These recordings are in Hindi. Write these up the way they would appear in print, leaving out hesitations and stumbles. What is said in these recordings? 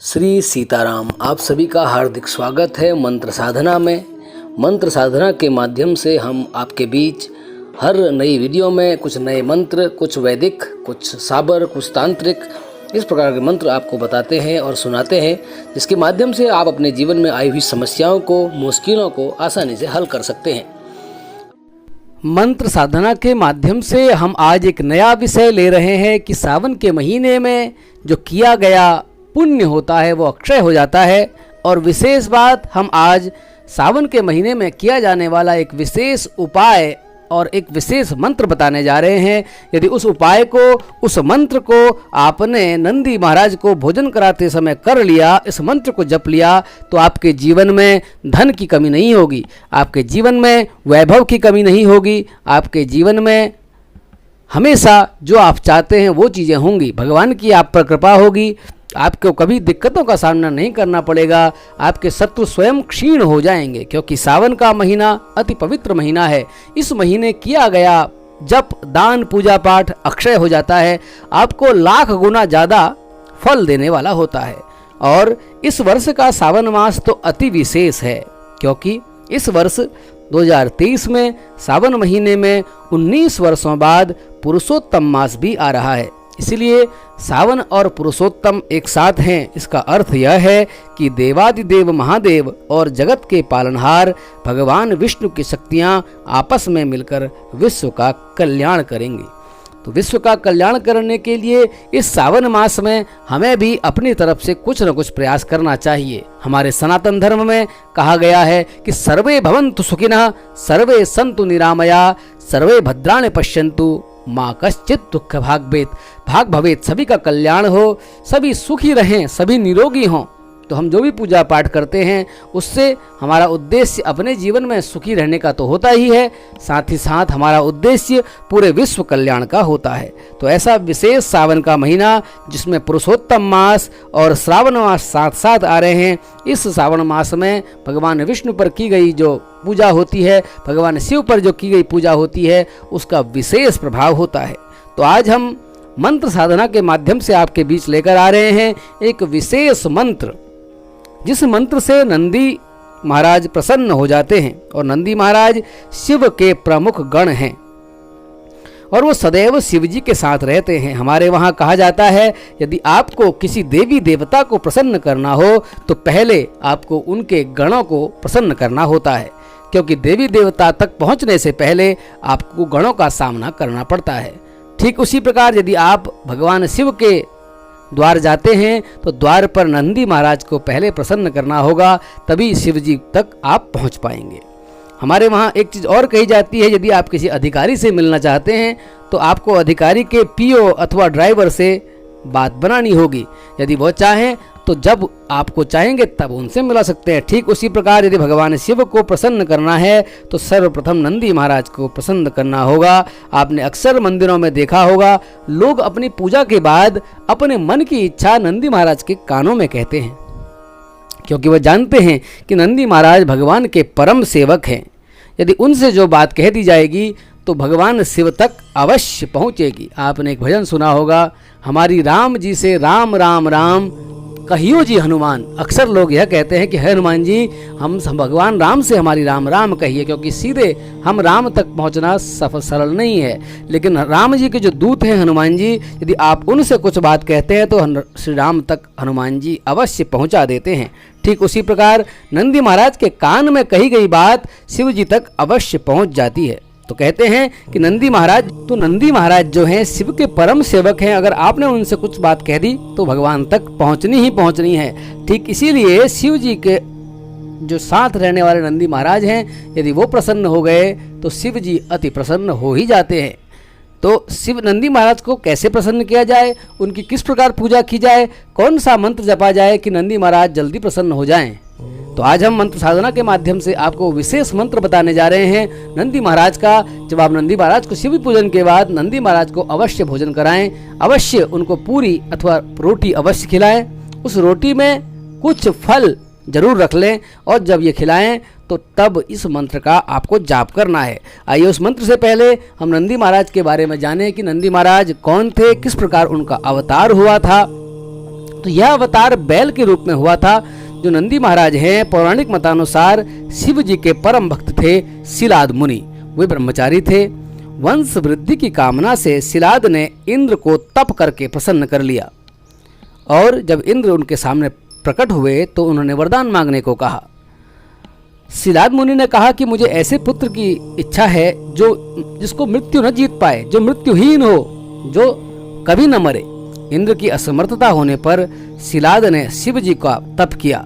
श्री सीताराम। आप सभी का हार्दिक स्वागत है मंत्र साधना में। मंत्र साधना के माध्यम से हम आपके बीच हर नई वीडियो में कुछ नए मंत्र, कुछ वैदिक, कुछ साबर, कुछ तांत्रिक, इस प्रकार के मंत्र आपको बताते हैं और सुनाते हैं, जिसके माध्यम से आप अपने जीवन में आई हुई समस्याओं को, मुश्किलों को आसानी से हल कर सकते हैं। मंत्र साधना के माध्यम से हम आज एक नया विषय ले रहे हैं कि सावन के महीने में जो किया गया पुण्य होता है वो अक्षय हो जाता है। और विशेष बात, हम आज सावन के महीने में किया जाने वाला एक विशेष उपाय और एक विशेष मंत्र बताने जा रहे हैं। यदि उस उपाय को, उस मंत्र को आपने नंदी महाराज को भोजन कराते समय कर लिया, इस मंत्र को जप लिया, तो आपके जीवन में धन की कमी नहीं होगी, आपके जीवन में वैभव की कमी नहीं होगी, आपके जीवन में हमेशा जो आप चाहते हैं वो चीज़ें होंगी। भगवान की आप पर कृपा होगी, आपको कभी दिक्कतों का सामना नहीं करना पड़ेगा, आपके शत्रु स्वयं क्षीण हो जाएंगे, क्योंकि सावन का महीना अति पवित्र महीना है। इस महीने किया गया जप, दान, पूजा पाठ अक्षय हो जाता है, आपको लाख गुना ज़्यादा फल देने वाला होता है। और इस वर्ष का सावन मास तो अति विशेष है, क्योंकि इस वर्ष 2023 में सावन महीने में 19 वर्षों बाद पुरुषोत्तम मास भी आ रहा है। इसलिए सावन और पुरुषोत्तम एक साथ हैं। इसका अर्थ यह है कि देवादिदेव महादेव और जगत के पालनहार भगवान विष्णु की शक्तियां आपस में मिलकर विश्व का कल्याण करेंगी। तो विश्व का कल्याण करने के लिए इस सावन मास में हमें भी अपनी तरफ से कुछ न कुछ प्रयास करना चाहिए। हमारे सनातन धर्म में कहा गया है कि सर्वे भवन्तु सुखिनः, सर्वे सन्तु निरामया, सर्वे भद्राणि पश्यन्तु, माँ कश्चित दुख भाग भवेत। सभी का कल्याण हो, सभी सुखी रहें, सभी निरोगी हों। तो हम जो भी पूजा पाठ करते हैं उससे हमारा उद्देश्य अपने जीवन में सुखी रहने का तो होता ही है, साथ ही साथ हमारा उद्देश्य पूरे विश्व कल्याण का होता है। तो ऐसा विशेष सावन का महीना जिसमें पुरुषोत्तम मास और श्रावण मास साथ साथ आ रहे हैं, इस सावन मास में भगवान विष्णु पर की गई जो पूजा होती है, भगवान शिव पर जो की गई पूजा होती है, उसका विशेष प्रभाव होता है। तो आज हम मंत्र साधना के माध्यम से आपके बीच लेकर आ रहे हैं एक विशेष मंत्र, जिस मंत्र से नंदी महाराज प्रसन्न हो जाते हैं। और नंदी महाराज शिव के प्रमुख गण हैं और वो सदैव शिव जी के साथ रहते हैं। हमारे वहाँ कहा जाता है, यदि आपको किसी देवी देवता को प्रसन्न करना हो तो पहले आपको उनके गणों को प्रसन्न करना होता है, क्योंकि देवी देवता तक पहुँचने से पहले आपको गणों का सामना करना पड़ता है। ठीक उसी प्रकार यदि आप भगवान शिव के द्वार जाते हैं तो द्वार पर नंदी महाराज को पहले प्रसन्न करना होगा, तभी शिव जी तक आप पहुंच पाएंगे। हमारे वहाँ एक चीज़ और कही जाती है, यदि आप किसी अधिकारी से मिलना चाहते हैं तो आपको अधिकारी के पीओ अथवा ड्राइवर से बात बनानी होगी। यदि वो चाहें तो जब आपको चाहेंगे तब उनसे मिला सकते हैं। ठीक उसी प्रकार यदि भगवान शिव को प्रसन्न करना है तो सर्वप्रथम नंदी महाराज को प्रसन्न करना होगा। आपने अक्सर मंदिरों में देखा होगा, लोग अपनी पूजा के बाद अपने मन की इच्छा नंदी महाराज के कानों में कहते हैं, क्योंकि वह जानते हैं कि नंदी महाराज भगवान के परम सेवक हैं। यदि उनसे जो बात कह दी जाएगी तो भगवान शिव तक अवश्य पहुँचेगी। आपने एक भजन सुना होगा, हमारी राम जी से राम राम राम कहियो जी हनुमान। अक्सर लोग यह कहते हैं कि हे हनुमान जी, हम भगवान राम से हमारी राम राम कहिए, क्योंकि सीधे हम राम तक पहुंचना सरल नहीं है। लेकिन राम जी के जो दूत हैं हनुमान जी, यदि आप उनसे कुछ बात कहते हैं तो श्री राम तक हनुमान जी अवश्य पहुंचा देते हैं। ठीक उसी प्रकार नंदी महाराज के कान में कही गई बात शिव जी तक अवश्य पहुंच जाती है। तो कहते हैं कि नंदी महाराज जो हैं शिव के परम सेवक हैं। अगर आपने उनसे कुछ बात कह दी तो भगवान तक पहुंचनी ही पहुंचनी है। ठीक इसीलिए शिव जी के जो साथ रहने वाले नंदी महाराज हैं, यदि वो प्रसन्न हो गए तो शिव जी अति प्रसन्न हो ही जाते हैं। तो शिव नंदी महाराज को कैसे प्रसन्न किया जाए, उनकी किस प्रकार पूजा की जाए, कौन सा मंत्र जपा जाए कि नंदी महाराज जल्दी प्रसन्न हो जाएं, तो आज हम मंत्र साधना के माध्यम से आपको विशेष मंत्र बताने जा रहे हैं नंदी महाराज का। जब आप नंदी महाराज को शिव पूजन के बाद नंदी महाराज को अवश्य भोजन कराएं, अवश्य उनको पूरी अथवा रोटी अवश्य खिलाएं। उस रोटी में कुछ फल जरूर रख लें और जब ये खिलाएं तो तब इस मंत्र का आपको जाप करना है। आइए उस मंत्र से पहले हम नंदी महाराज के बारे में जानें कि नंदी महाराज कौन थे, किस प्रकार उनका अवतार हुआ था। तो यह अवतार बैल के रूप में हुआ था। जो नंदी महाराज हैं, पौराणिक मतानुसार शिव जी के परम भक्त थे शिलाद मुनि। वे ब्रह्मचारी थे। वंश वृद्धि की कामना से शिलाद ने इंद्र को तप करके प्रसन्न कर लिया, और जब इंद्र उनके सामने प्रकट हुए तो उन्होंने वरदान मांगने को कहा। शिलाद मुनि ने कहा कि मुझे ऐसे पुत्र की इच्छा है जिसको मृत्यु न जीत पाए, जो मृत्युहीन हो, जो कभी न मरे। इंद्र की असमर्थता होने पर शिलाद ने शिव जी का तप किया।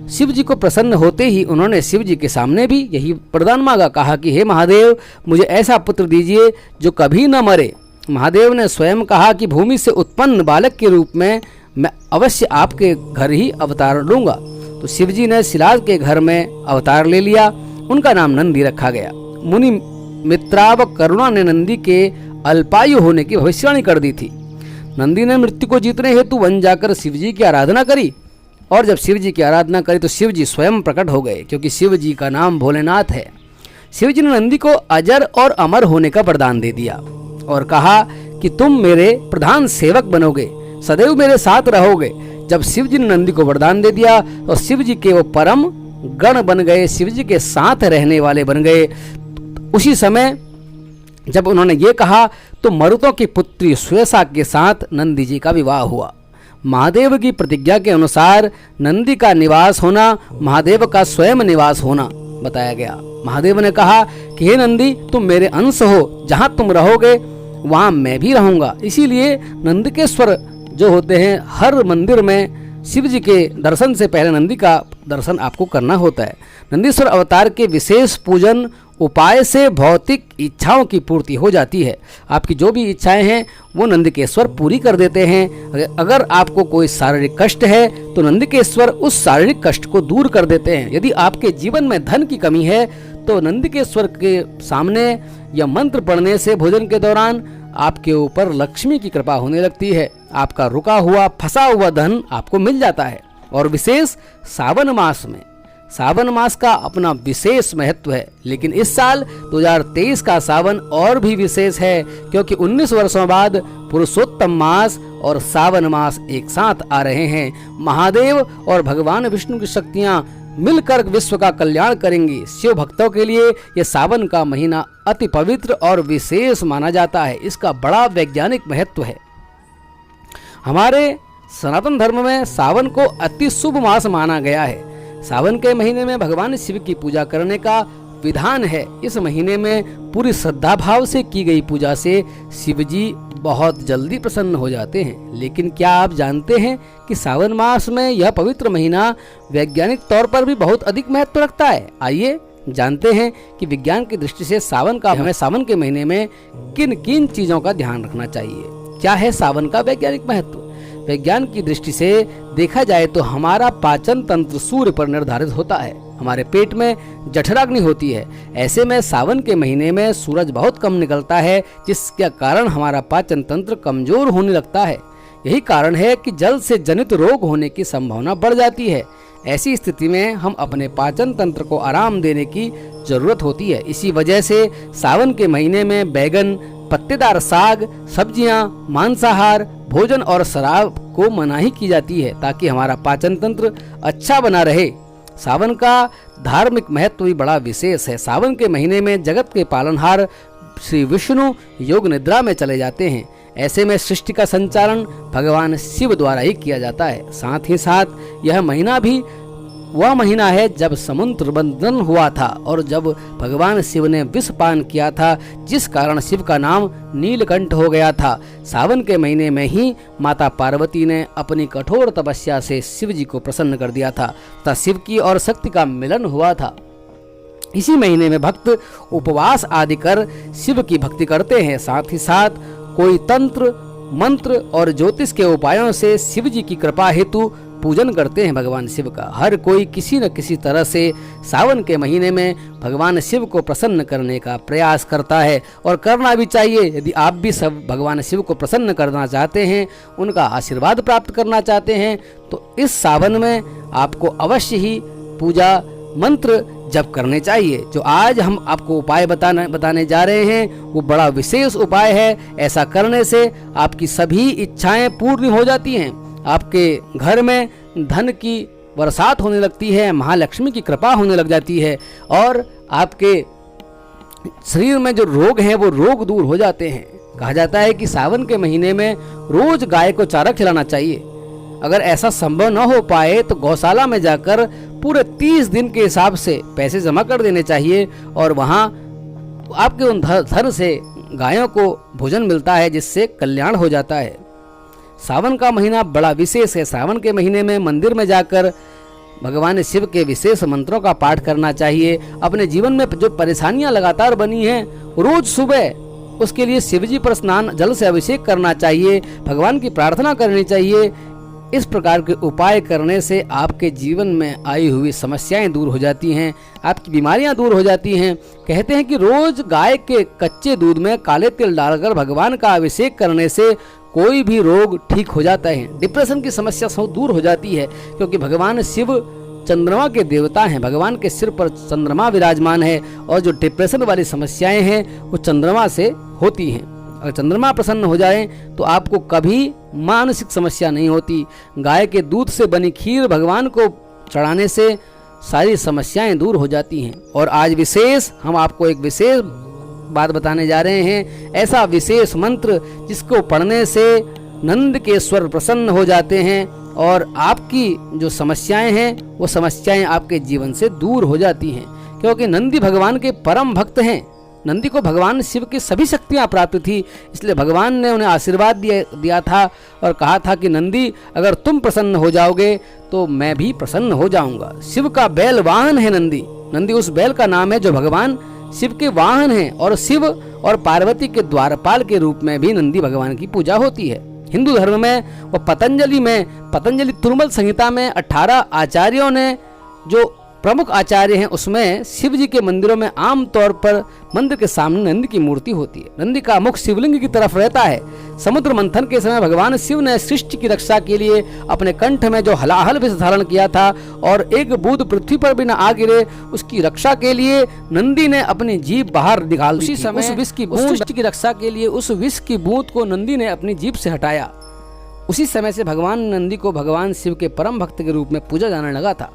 शिव जी को प्रसन्न होते ही उन्होंने शिव जी के सामने भी यही वरदान मांगा। कहा कि हे महादेव, मुझे ऐसा पुत्र दीजिए जो कभी न मरे। महादेव ने स्वयं कहा कि भूमि से उत्पन्न बालक के रूप में मैं अवश्य आपके घर ही अवतार लूंगा। तो शिव जी ने शिलाद के घर में अवतार ले लिया। उनका नाम नंदी रखा गया। मुनि मित्रा व करुणा ने नंदी के अल्पायु होने की भविष्यवाणी कर दी थी। नंदी ने मृत्यु को जीतने हेतु वन जाकर शिव जी की आराधना करी, और जब शिव जी की आराधना करी तो शिव जी स्वयं प्रकट हो गए, क्योंकि शिव जी का नाम भोलेनाथ है। शिव जी ने नंदी को अजर और अमर होने का वरदान दे दिया और कहा कि तुम मेरे प्रधान सेवक बनोगे, सदैव मेरे साथ रहोगे। जब शिव जी ने नंदी को वरदान दे दिया तो शिव जी के वो परम गण बन गए, शिव जी के साथ रहने वाले बन गए। उसी समय जब उन्होंने ये कहा तो मरुतों की पुत्री श्वेसा के साथ नंदी जी का विवाह हुआ। महादेव की प्रतिज्ञा के अनुसार नंदी का निवास होना महादेव का स्वयं निवास होना बताया गया। महादेव ने कहा कि हे नंदी, तुम मेरे अंश हो, जहाँ तुम रहोगे वहाँ मैं भी रहूँगा। इसीलिए नंदिकेश्वर जो होते हैं, हर मंदिर में शिव जी के दर्शन से पहले नंदी का दर्शन आपको करना होता है। नंदीश्वर अवतार के विशेष पूजन उपाय से भौतिक इच्छाओं की पूर्ति हो जाती है। आपकी जो भी इच्छाएं हैं वो नंदिकेश्वर पूरी कर देते हैं। अगर आपको कोई शारीरिक कष्ट है तो नंदिकेश्वर उस शारीरिक कष्ट को दूर कर देते हैं। यदि आपके जीवन में धन की कमी है तो नंदिकेश्वर के सामने या मंत्र पढ़ने से भोजन के दौरान आपके ऊपर लक्ष्मी की कृपा होने लगती है। आपका रुका हुआ फंसा हुआ धन आपको मिल जाता है। और विशेष सावन मास में, सावन मास का अपना विशेष महत्व है। लेकिन इस साल 2023 का सावन और भी विशेष है, क्योंकि 19 वर्षों बाद पुरुषोत्तम मास और सावन मास एक साथ आ रहे हैं। महादेव और भगवान विष्णु की शक्तियां मिलकर विश्व का कल्याण करेंगी। शिव भक्तों के लिए यह सावन का महीना अति पवित्र और विशेष माना जाता है। इसका बड़ा वैज्ञानिक महत्व है। हमारे सनातन धर्म में सावन को अति शुभ मास माना गया है। सावन के महीने में भगवान शिव की पूजा करने का विधान है। इस महीने में पूरी श्रद्धा भाव से की गई पूजा से शिव जी बहुत जल्दी प्रसन्न हो जाते हैं। लेकिन क्या आप जानते हैं कि सावन मास में यह पवित्र महीना वैज्ञानिक तौर पर भी बहुत अधिक महत्व रखता है? आइए जानते हैं कि विज्ञान की दृष्टि से हमें सावन के महीने में किन किन चीजों का ध्यान रखना चाहिए। क्या है सावन का वैज्ञानिक महत्व? विज्ञान की दृष्टि से देखा जाए तो हमारा पाचन तंत्र सूर्य पर निर्धारित होता है। हमारे पेट में जठराग्नि होती है। ऐसे में सावन के महीने में सूरज बहुत कम निकलता है, जिसके कारण हमारा पाचन तंत्र कमजोर होने लगता है। यही कारण है कि जल से जनित रोग होने की संभावना बढ़ जाती है। ऐसी स्थिति में हम अपने पाचन तंत्र को आराम देने की जरूरत होती है। इसी वजह से सावन के महीने में बैगन, पत्तेदार साग, सब्जियां, मांसाहार भोजन और शराब को मनाही की जाती है, ताकि हमारा पाचन तंत्र अच्छा बना रहे। सावन का धार्मिक महत्व भी बड़ा विशेष है। सावन के महीने में जगत के पालनहार श्री विष्णु योग निद्रा में चले जाते हैं। ऐसे में सृष्टि का संचालन भगवान शिव द्वारा ही किया जाता है। साथ ही साथ यह महीना भी वह महीना है जब समुद्र मंथन हुआ था और जब भगवान शिव ने विष पान किया था, जिस कारण शिव का नाम नीलकंठ हो गया था। सावन के महीने में ही माता पार्वती ने अपनी कठोर तपस्या से शिव जी को प्रसन्न कर दिया था तथा शिव की और शक्ति का मिलन हुआ था। इसी महीने में भक्त उपवास आदि कर शिव की भक्ति करते हैं। साथ ही साथ कोई तंत्र, मंत्र और ज्योतिष के उपायों से शिव जी की कृपा हेतु पूजन करते हैं भगवान शिव का। हर कोई किसी न किसी तरह से सावन के महीने में भगवान शिव को प्रसन्न करने का प्रयास करता है और करना भी चाहिए। यदि आप भी सब भगवान शिव को प्रसन्न करना चाहते हैं, उनका आशीर्वाद प्राप्त करना चाहते हैं, तो इस सावन में आपको अवश्य ही पूजा मंत्र जप करने चाहिए। जो आज हम आपको उपाय बताने जा रहे हैं वो बड़ा विशेष उपाय है। ऐसा करने से आपकी सभी इच्छाएं पूर्ण हो जाती हैं आपके घर में धन की बरसात होने लगती है, महालक्ष्मी की कृपा होने लग जाती है और आपके शरीर में जो रोग हैं वो रोग दूर हो जाते हैं। कहा जाता है कि सावन के महीने में रोज गाय को चारा खिलाना चाहिए। अगर ऐसा संभव न हो पाए तो गौशाला में जाकर पूरे 30 दिन के हिसाब से पैसे जमा कर देने चाहिए और वहाँ आपके उन धन से गायों को भोजन मिलता है, जिससे कल्याण हो जाता है। सावन का महीना बड़ा विशेष है। सावन के महीने में मंदिर में जाकर भगवान शिव के विशेष मंत्रों का पाठ करना चाहिए। अपने जीवन में जो परेशानियां लगातार बनी हैं, रोज सुबह उसके लिए शिवजी पर स्नान जल से अभिषेक करना चाहिए, भगवान की प्रार्थना करनी चाहिए। इस प्रकार के उपाय करने से आपके जीवन में आई हुई समस्याएं दूर हो जाती हैं, आपकी बीमारियां दूर हो जाती हैं। कहते हैं कि रोज गाय के कच्चे दूध में काले तिल डालकर भगवान का अभिषेक करने से कोई भी रोग ठीक हो जाता है। डिप्रेशन की समस्या सब दूर हो जाती है, क्योंकि भगवान शिव चंद्रमा के देवता हैं। भगवान के सिर पर चंद्रमा विराजमान है और जो डिप्रेशन वाली समस्याएं हैं वो चंद्रमा से होती हैं। अगर चंद्रमा प्रसन्न हो जाए तो आपको कभी मानसिक समस्या नहीं होती। गाय के दूध से बनी खीर भगवान को चढ़ाने से सारी समस्याएं दूर हो जाती हैं। और आज विशेष हम आपको एक विशेष बात बताने जा रहे हैं, ऐसा विशेष मंत्र जिसको पढ़ने से नंदकेश्वर प्रसन्न हो जाते हैं और आपकी जो समस्याएं हैं वो समस्याएं आपके जीवन से दूर हो जाती हैं। क्योंकि नंदी भगवान के परम भक्त हैं। नंदी को भगवान शिव की सभी शक्तियां प्राप्त थी, इसलिए भगवान ने उन्हें आशीर्वाद दिया था और कहा था कि नंदी अगर तुम प्रसन्न हो जाओगे तो मैं भी प्रसन्न हो जाऊंगा। शिव का बैल वाहन है नंदी। नंदी उस बैल का नाम है जो भगवान शिव के वाहन हैं और शिव और पार्वती के द्वारपाल के रूप में भी नंदी भगवान की पूजा होती है। हिंदू धर्म में व पतंजलि तुर्मल संहिता में 18 आचार्यों ने जो प्रमुख आचार्य हैं उसमें शिव जी के मंदिरों में आमतौर पर मंदिर के सामने नंदी की मूर्ति होती है। नंदी का मुख शिवलिंग की तरफ रहता है। समुद्र मंथन के समय भगवान शिव ने सृष्टि की रक्षा के लिए अपने कंठ में जो हलाहल विष धारण किया था और एक बूंद पृथ्वी पर भी न आ गिरे, उसकी रक्षा के लिए नंदी ने अपनी जीभ बाहर निकाल दी। उसी समय उस विष की सृष्टि की रक्षा के लिए उस विष की बूंद को नंदी ने अपनी जीभ से हटाया। उसी समय से भगवान नंदी को भगवान शिव के परम भक्त के रूप में पूजा जाने लगा था।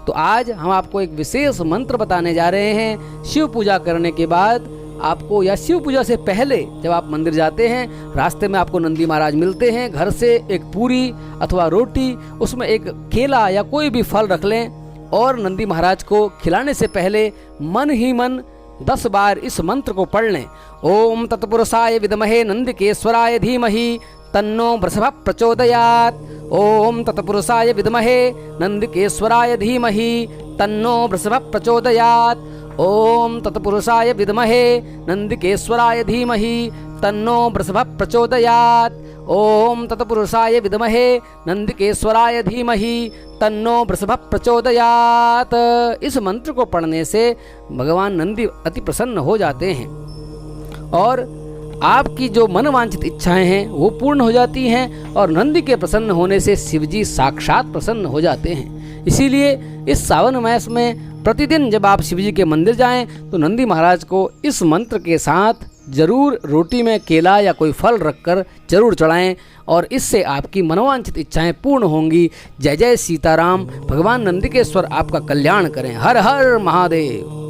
तो आज हम आपको एक विशेष मंत्र बताने जा रहे हैं। शिव पूजा करने के बाद आपको या शिव पूजा से पहले जब आप मंदिर जाते हैं, रास्ते में आपको नंदी महाराज मिलते हैं। घर से एक पूरी अथवा रोटी, उसमें एक केला या कोई भी फल रख लें और नंदी महाराज को खिलाने से पहले मन ही मन 10 बार इस मंत्र को पढ़ लें। ओम तत्पुरुषाय विद्महे नंदिकेश्वराय धीमहि तन्नो वृषभः प्रचोदयात्। ओम तत्पुरुषाय विद्महे नंदिकेश्वराय धीमहि तन्नो वृषभः प्रचोदयात्। ओम तत्पुरुषाय विद्महे नंदिकेश्वराय धीमहि तन्नो वृषभः प्रचोदयात्। ओम तत्पुरुषाय विद्महे नंदिकेश्वराय धीमहि तन्नो वृषभः प्रचोदयात्। इस मंत्र को पढ़ने से भगवान नंदी अति प्रसन्न हो जाते हैं और आपकी जो मनवांछित इच्छाएं हैं वो पूर्ण हो जाती हैं और नंदी के प्रसन्न होने से शिवजी साक्षात प्रसन्न हो जाते हैं। इसीलिए इस सावन मास में प्रतिदिन जब आप शिवजी के मंदिर जाएं तो नंदी महाराज को इस मंत्र के साथ जरूर रोटी में केला या कोई फल रखकर जरूर चढ़ाएं और इससे आपकी मनोवांछित इच्छाएं पूर्ण होंगी। जय जय सीताराम। भगवान नंदिकेश्वर आपका कल्याण करें। हर हर महादेव।